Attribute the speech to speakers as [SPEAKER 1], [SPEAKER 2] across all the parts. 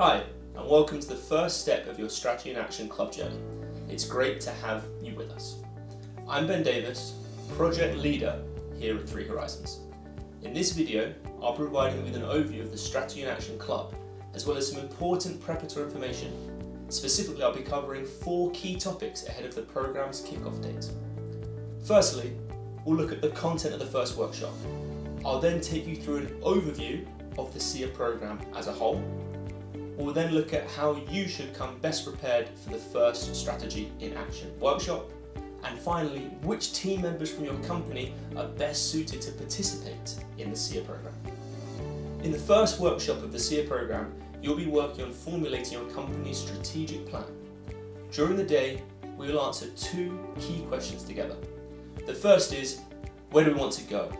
[SPEAKER 1] Hi, and welcome to the first step of your Strategy in Action Club journey. It's great to have you with us. I'm Ben Davis, Project Leader here at Three Horizons. In this video, I'll be providing you with an overview of the Strategy in Action Club, as well as some important preparatory information. Specifically, I'll be covering 4 key topics ahead of the programme's kick-off date. Firstly, we'll look at the content of the first workshop. I'll then take you through an overview of the SIA programme as a whole. We'll then look at how you should come best prepared for the first Strategy in Action workshop. And finally, which team members from your company are best suited to participate in the SIA programme. In the first workshop of the SIA programme, you'll be working on formulating your company's strategic plan. During the day, we will answer 2 key questions together. The first is, where do we want to go?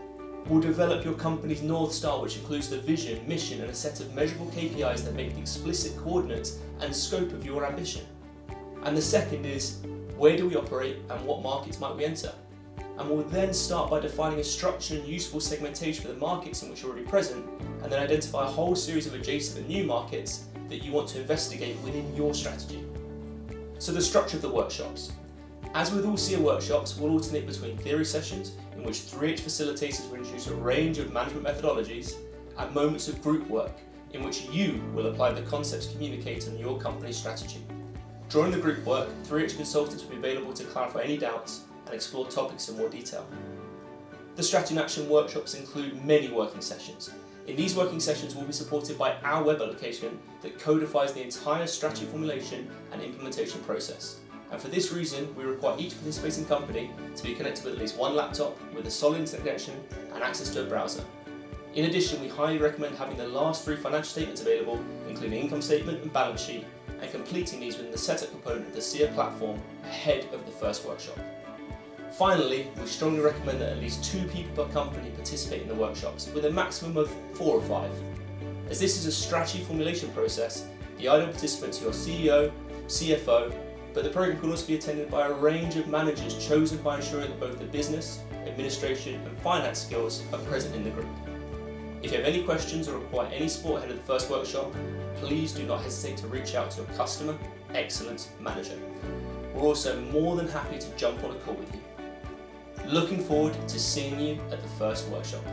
[SPEAKER 1] We'll develop your company's North Star, which includes the vision, mission, and a set of measurable KPIs that make the explicit coordinates and scope of your ambition. And the second is, where do we operate and what markets might we enter? And we'll then start by defining a structured and useful segmentation for the markets in which you're already present, and then identify a whole series of adjacent and new markets that you want to investigate within your strategy. So the structure of the workshops. As with all SIA workshops, we'll alternate between theory sessions, in which 3H facilitators will introduce a range of management methodologies, and moments of group work, in which you will apply the concepts communicated in your company's strategy. During the group work, 3H consultants will be available to clarify any doubts and explore topics in more detail. The Strategy in Action workshops include many working sessions. In these working sessions, we'll be supported by our web application that codifies the entire strategy formulation and implementation process. And for this reason, we require each participating company to be connected with at least one laptop with a solid internet connection and access to a browser. In addition, we highly recommend having the last 3 financial statements available, including income statement and balance sheet, and completing these within the setup component of the SIA platform ahead of the first workshop. Finally, we strongly recommend that at least 2 people per company participate in the workshops, with a maximum of 4 or 5. As this is a strategy formulation process, the ideal participants are your CEO, CFO, but the programme can also be attended by a range of managers chosen by ensuring that both the business, administration and finance skills are present in the group. If you have any questions or require any support ahead of the first workshop, please do not hesitate to reach out to your Customer Excellence Manager. We're also more than happy to jump on a call with you. Looking forward to seeing you at the first workshop.